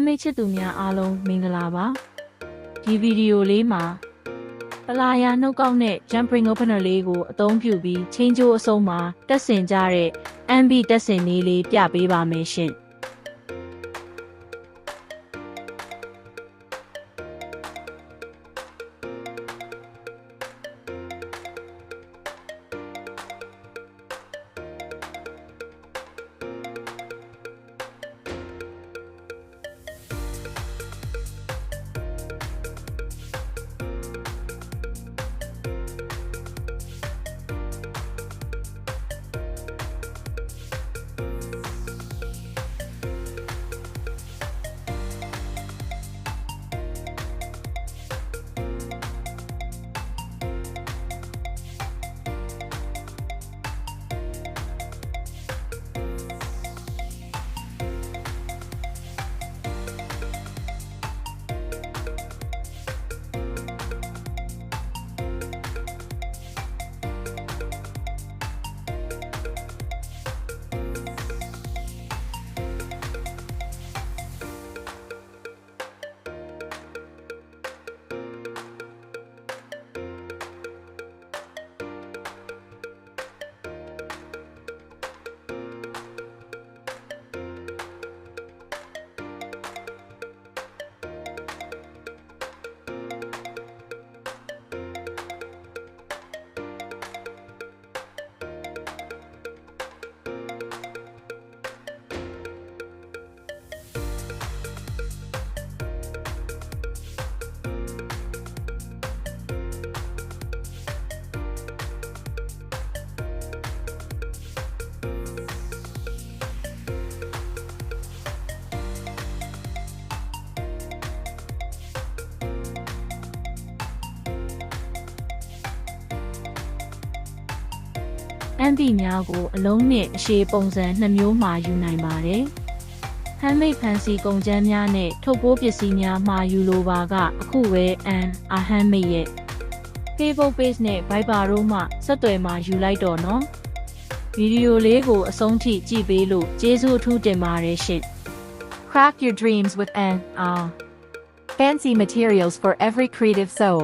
handmade ချစ်သူများအားလုံးမင်္ဂလာပါဒီဗီဒီယိုလေးမှာပလာယာနှုတ်ကောက်နဲ့ jumping opener လေးကိုအသုံးပြုပြီးချင်းချိုးအစုံမှာတက်ဆင်ကြတဲ့ MB တက်ဆင်နည်းလေးပြပေးပါမယ်ရှင်MB များကိုအလုံးနဲ့အရှည်ပုံစံ2မျိုးမှာယူနိုင်ပါတယ်။ handmade fancy ကုန်ကြမ်းများနဲ့ထုတ်ပိုးပစ္စည်းများမှာယူလိုပါကအခုပဲ handmade ရဲ့ Facebook page နဲ့ Viber တို့မှဆက်သွယ်မှာယူလိုက်တော့နော်။ဗီဒီယိုလေးကိုအဆုံးထိကြည့်ပေးလို့ကျေးဇူးအထူးတင်ပါတယ်ရှင်။ Craft your dreams with fancy materials for every creative soul.